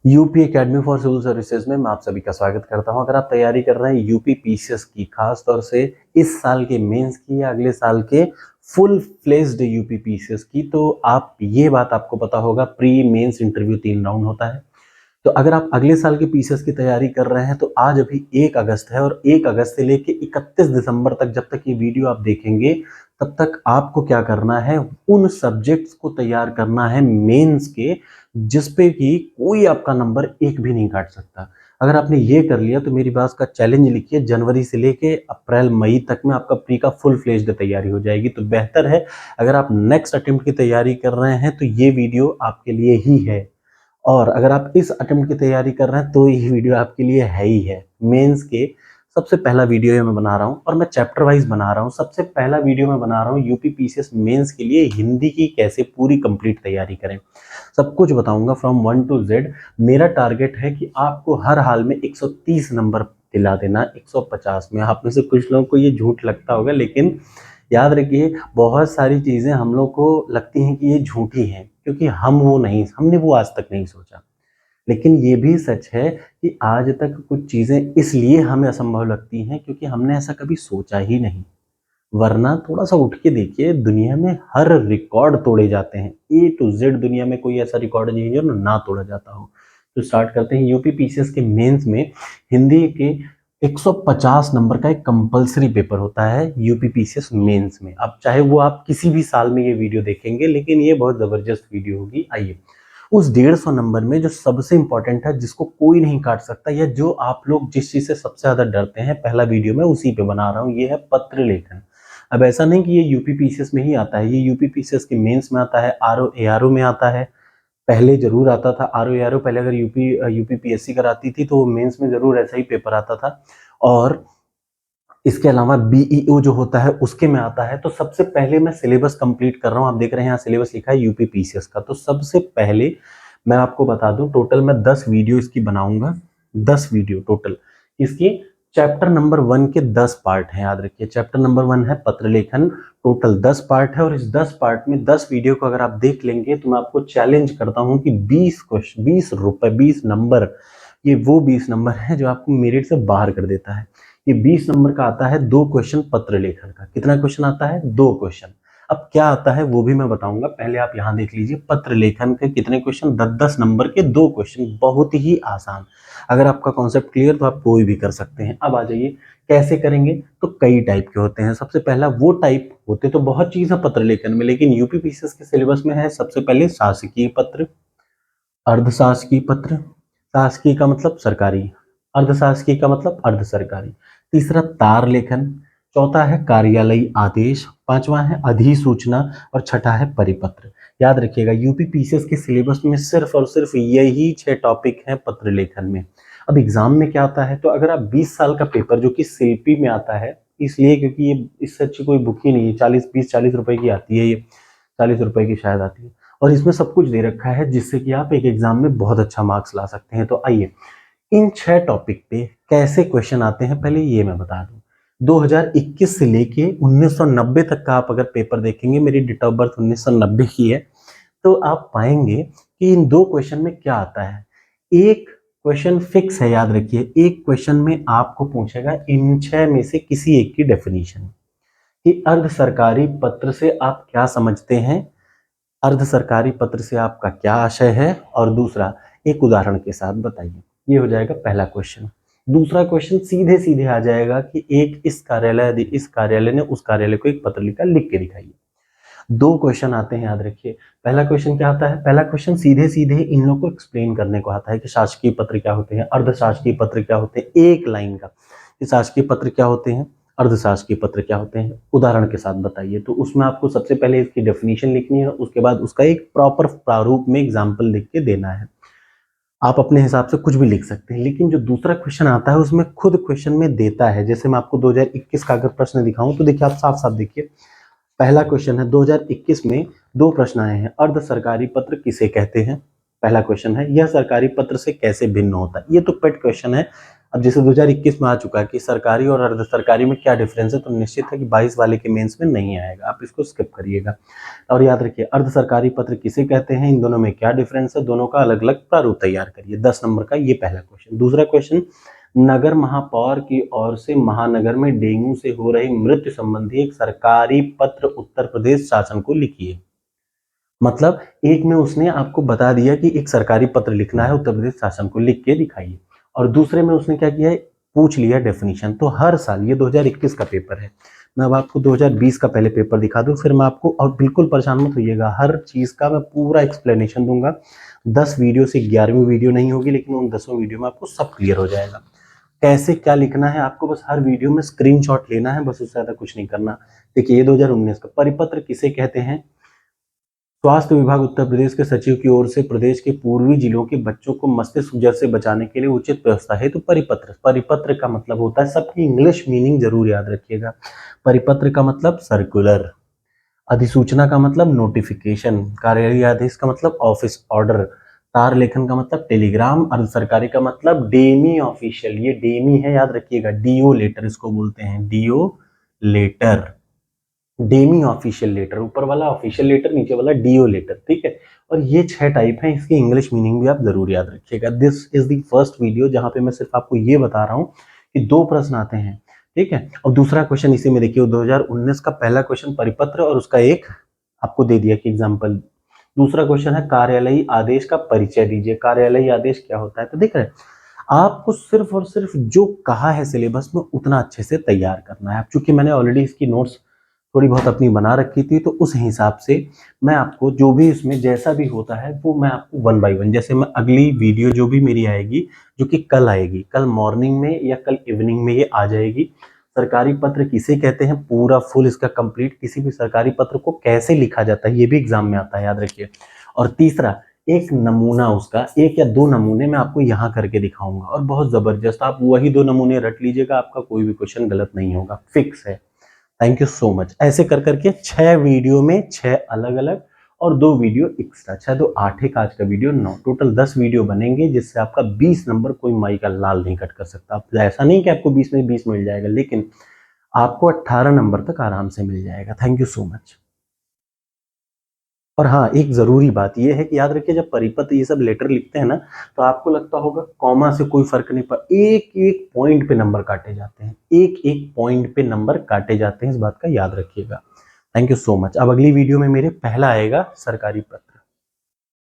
UP academy for civil services में मैं आप सभी का स्वागत करता हूं। अगर आप तैयारी कर रहे हैं यूपी पीसीएस की, खास तौर से इस साल के मेंस की या अगले साल के फुल फ्लेज्ड यूपी पीसीएस की, तो आप ये बात आपको पता होगा, प्री मेंस इंटरव्यू 3 राउंड होता है। तो अगर आप अगले साल के पीसीएस की तैयारी कर रहे हैं तो आज अभी 1 अगस्त है और 1 अगस्त से लेके 31 दिसंबर तक जब तक ये वीडियो आप देखेंगे तब तक आपको क्या करना है, उन सब्जेक्ट्स को तैयार करना है मेंस के जिस पे कि कोई आपका नंबर एक भी नहीं काट सकता। अगर आपने ये कर लिया तो मेरी बात का चैलेंज लिखिए, जनवरी से लेके अप्रैल मई तक में आपका प्री का फुल फ्लेज्ड तैयारी हो जाएगी। तो बेहतर है, अगर आप नेक्स्ट अटेम्प्ट की तैयारी कर रहे हैं तो ये वीडियो आपके लिए ही है, और अगर आप इस अटेम्प्ट की तैयारी कर रहे हैं तो ये वीडियो आपके लिए है ही है। मेंस के सबसे पहला वीडियो ये मैं बना रहा हूँ और मैं चैप्टर वाइज बना रहा हूँ। सबसे पहला वीडियो मैं बना रहा हूँ यूपी पीसीएस मेंस के लिए हिंदी की कैसे पूरी कंप्लीट तैयारी करें। सब कुछ बताऊंगा फ्रॉम 1 to Z। मेरा टारगेट है कि आपको हर हाल में 130 नंबर दिला देना 150 में। आप में से कुछ लोगों को ये झूठ लगता होगा, लेकिन याद रखिए, बहुत सारी चीज़ें हम लोग को लगती हैं कि ये झूठी हैं क्योंकि हमने वो आज तक नहीं सोचा। लेकिन ये भी सच है कि आज तक कुछ चीज़ें इसलिए हमें असंभव लगती हैं क्योंकि हमने ऐसा कभी सोचा ही नहीं। वरना थोड़ा सा उठ के देखिए, दुनिया में हर रिकॉर्ड तोड़े जाते हैं। A to Z दुनिया में कोई ऐसा रिकॉर्ड नहीं है जो ना तोड़ा जाता हो। तो स्टार्ट करते हैं। यूपी पीसीएस के मेंस में हिंदी के 150 नंबर का एक कंपलसरी पेपर होता है यूपी पीसीएस मेंस में। अब चाहे वो आप किसी भी साल में ये वीडियो देखेंगे, लेकिन ये बहुत जबरदस्त वीडियो होगी। आइए, उस 150 नंबर में जो सबसे इंपॉर्टेंट है, जिसको कोई नहीं काट सकता, या जो आप लोग जिस चीज से सबसे ज्यादा डरते हैं, पहला वीडियो मैं उसी पे बना रहा हूँ, ये है पत्र लेखन। अब ऐसा नहीं कि ये यूपी पीसीएस में ही आता है, ये यूपी पीसीएस के मेंस में आता है, आरओ एआरओ में आता है। पहले जरूर आता था आरओ एआरओ, पहले अगर यूपी पीएससी कराती थी तो मेंस में जरूर ऐसा ही पेपर आता था। और इसके अलावा बीईओ जो होता है उसके में आता है। तो सबसे पहले मैं सिलेबस कंप्लीट कर रहा हूँ। आप देख रहे हैं यहाँ सिलेबस लिखा है यूपी पीसीएस का। तो सबसे पहले मैं आपको बता दूं, टोटल मैं 10 वीडियो इसकी बनाऊंगा। 10 वीडियो टोटल इसकी। चैप्टर नंबर 1 के 10 पार्ट हैं, याद रखिए। चैप्टर नंबर 1 है पत्र लेखन। टोटल 10 पार्ट है और इस 10 पार्ट में 10 वीडियो को अगर आप देख लेंगे तो मैं आपको चैलेंज करता हूं कि 20 क्वेश्चन, 20 रुपए, 20 नंबर, ये वो 20 नंबर है जो आपको मेरिट से बाहर कर देता है। ये 20 नंबर का आता है 2 क्वेश्चन पत्र लेखन का। कितना क्वेश्चन आता है? 2 क्वेश्चन। अब क्या आता है वो भी मैं बताऊंगा, पहले आप यहां देख लीजिए। पत्र लेखन के कितने क्वेश्चन? 10-10 नंबर के 2 क्वेश्चन, बहुत ही आसान। अगर आपका कॉन्सेप्ट क्लियर तो आप कोई भी कर सकते हैं। अब आ जाइए, कैसे करेंगे? तो कई टाइप के होते हैं। सबसे पहला वो टाइप, होते तो बहुत चीज है पत्र लेखन में, लेकिन यूपी पीसीएस के सिलेबस में है सबसे पहले शासकीय पत्र, अर्धशासकीय पत्र। शासकीय का मतलब सरकारी, अर्धशासकीय का मतलब अर्ध सरकारी। तीसरा तार लेखन। चौथा है कार्यालयी आदेश। पांचवा है अधिसूचना। और छठा है परिपत्र। याद रखिएगा, यूपी पीसीएस के सिलेबस में सिर्फ और सिर्फ यही 6 टॉपिक हैं पत्र लेखन में। अब एग्जाम में क्या आता है? तो अगर आप 20 साल का पेपर, जो कि सीपी में आता है, इसलिए क्योंकि ये इससे अच्छी कोई बुक ही नहीं है, 40 रुपए की आती है ये, 40 रुपए की शायद आती है, और इसमें सब कुछ दे रखा है जिससे कि आप एक एग्जाम में बहुत अच्छा मार्क्स ला सकते हैं। तो आइए, इन 6 टॉपिक पे कैसे क्वेश्चन आते हैं पहले ये मैं बता दूं। 2021 से लेके 1990 तक का आप अगर पेपर देखेंगे, मेरी डेट ऑफ बर्थ 1990 की है, तो आप पाएंगे कि इन 2 क्वेश्चन में क्या आता है। एक क्वेश्चन फिक्स है, याद रखिए, एक क्वेश्चन में आपको पूछेगा इन 6 में से किसी एक की डेफिनेशन, कि अर्ध सरकारी पत्र से आप क्या समझते हैं, अर्ध सरकारी पत्र से आपका क्या आशय है, और दूसरा एक उदाहरण के साथ बताइए। ये हो जाएगा पहला क्वेश्चन। दूसरा क्वेश्चन सीधे सीधे आ जाएगा कि एक इस कार्यालय, यदि इस कार्यालय ने उस कार्यालय को एक पत्र लिखा, लिख के दिखाइए। 2 क्वेश्चन आते हैं, याद रखिए। पहला क्वेश्चन क्या आता है? पहला क्वेश्चन सीधे सीधे इन लोगों को एक्सप्लेन करने को आता है कि शासकीय पत्र क्या होते हैं, अर्धशासकीय पत्र क्या होते हैं, एक लाइन का, कि शासकीय पत्र क्या होते हैं, अर्धशासकीय पत्र क्या होते हैं, उदाहरण के साथ बताइए। तो उसमें आपको सबसे पहले इसकी डेफिनेशन लिखनी है, उसके बाद उसका एक प्रॉपर प्रारूप में एग्जाम्पल लिख के देना है। आप अपने हिसाब से कुछ भी लिख सकते हैं, लेकिन जो दूसरा क्वेश्चन आता है उसमें खुद क्वेश्चन में देता है। जैसे मैं आपको 2021 का अगर प्रश्न दिखाऊं तो देखिए, आप साफ साफ देखिए, पहला क्वेश्चन है 2021 में 2 प्रश्न आए हैं। अर्ध सरकारी पत्र किसे कहते हैं? पहला क्वेश्चन है। यह सरकारी पत्र से कैसे भिन्न होता है? ये तो पेट क्वेश्चन है, अब जैसे 2021 में आ चुका है कि सरकारी और अर्ध सरकारी में क्या डिफरेंस है, तो निश्चित है कि 22 वाले के मेंस में नहीं आएगा, आप इसको स्किप करिएगा। और याद रखिए अर्ध सरकारी पत्र किसे कहते हैं, इन दोनों में क्या डिफरेंस है, दोनों का अलग अलग प्रारूप तैयार करिए। 10 नंबर का ये पहला क्वेश्चन। दूसरा क्वेश्चन, नगर महापौर की ओर से महानगर में डेंगू से हो रही मृत्यु संबंधी एक सरकारी पत्र उत्तर प्रदेश शासन को लिखिए। मतलब एक में उसने आपको बता दिया कि एक सरकारी पत्र लिखना है, उत्तर प्रदेश शासन को लिख के दिखाइए, और दूसरे में उसने क्या किया है, पूछ लिया डेफिनेशन। तो हर साल, ये 2021 का पेपर है, मैं अब आपको 2020 का पहले पेपर दिखा दूं, फिर मैं आपको, और बिल्कुल परेशान मत होइएगा, हर चीज का मैं पूरा एक्सप्लेनेशन दूंगा। 10 वीडियो से 11वीं वीडियो नहीं होगी, लेकिन उन 10 वीडियो में आपको सब क्लियर हो जाएगा। कैसे क्या लिखना है आपको, बस हर वीडियो में स्क्रीनशॉट लेना है, बस उससे ज्यादा कुछ नहीं करना। देखिए, ये 2019 का परिपत्र किसे कहते हैं, स्वास्थ्य विभाग उत्तर प्रदेश के सचिव की ओर से प्रदेश के पूर्वी जिलों के बच्चों को मस्तिष्क ज्वर से बचाने के लिए उचित व्यवस्था हेतु परिपत्र। परिपत्र का मतलब होता है, सबकी इंग्लिश मीनिंग जरूर याद रखिएगा। परिपत्र का मतलब सर्कुलर, अधिसूचना का मतलब नोटिफिकेशन, कार्यालयीय आदेश का मतलब ऑफिस ऑर्डर, तार लेखन का मतलब टेलीग्राम, अर्ध सरकारी का मतलब डेमी ऑफिशियल, ये डेमी है याद रखिएगा, डीओ लेटर इसको बोलते हैं, DO letter, demi official letter, ऊपर वाला ऑफिशियल लेटर, नीचे वाला डीओ लेटर, ठीक है। और ये 6 टाइप हैं, इसकी इंग्लिश मीनिंग भी आप जरूर याद रखिएगा। This is the first video जहां पे मैं सिर्फ आपको ये बता रहा हूं कि 2 प्रश्न आते हैं, ठीक है। और दूसरा क्वेश्चन इसी में देखिए, 2019 का पहला क्वेश्चन परिपत्र और उसका एक आपको दे दिया कि एग्जाम्पल। दूसरा क्वेश्चन है कार्यालयीय आदेश का परिचय दीजिए। कार्यालयीय आदेश क्या होता है, तो देख रहे हैं, आपको सिर्फ और सिर्फ जो कहा है सिलेबस में उतना अच्छे से तैयार करना है। अब चूंकि मैंने ऑलरेडी इसकी नोट्स थोड़ी बहुत अपनी बना रखी थी, तो उस हिसाब से मैं आपको जो भी इसमें जैसा भी होता है वो मैं आपको 1 बाय 1, जैसे मैं अगली वीडियो जो भी मेरी आएगी, जो कि कल आएगी, कल मॉर्निंग में या कल इवनिंग में ये आ जाएगी। सरकारी पत्र किसे कहते हैं, पूरा फुल इसका कंप्लीट, किसी भी सरकारी पत्र को कैसे लिखा जाता है ये भी एग्जाम में आता है, याद रखिए। और तीसरा, एक नमूना उसका, 1 या 2 नमूने मैं आपको यहाँ करके दिखाऊंगा, और बहुत जबरदस्त, आप वही 2 नमूने रट लीजिएगा, आपका कोई भी क्वेश्चन गलत नहीं होगा, फिक्स है। Thank you so much. ऐसे कर करके 6 वीडियो में 6 अलग अलग और 2 वीडियो एक्स्ट्रा, 6 2 8, एक आज का वीडियो 9, टोटल 10 वीडियो बनेंगे, जिससे आपका 20 नंबर कोई माई का लाल नहीं कट कर सकता। ऐसा नहीं कि आपको 20 में 20 मिल जाएगा, लेकिन आपको 18 नंबर तक आराम से मिल जाएगा। Thank you so much. और हाँ, एक जरूरी बात यह है कि याद रखिए, जब परिपत्र ये सब लेटर लिखते हैं ना, तो आपको लगता होगा कॉमा से कोई फर्क नहीं पड़ता, एक एक पॉइंट पे नंबर काटे जाते हैं, एक एक पॉइंट पे नंबर काटे जाते हैं, इस बात का याद रखिएगा। Thank you so much. अब अगली वीडियो में मेरे पहला आएगा सरकारी पत्र।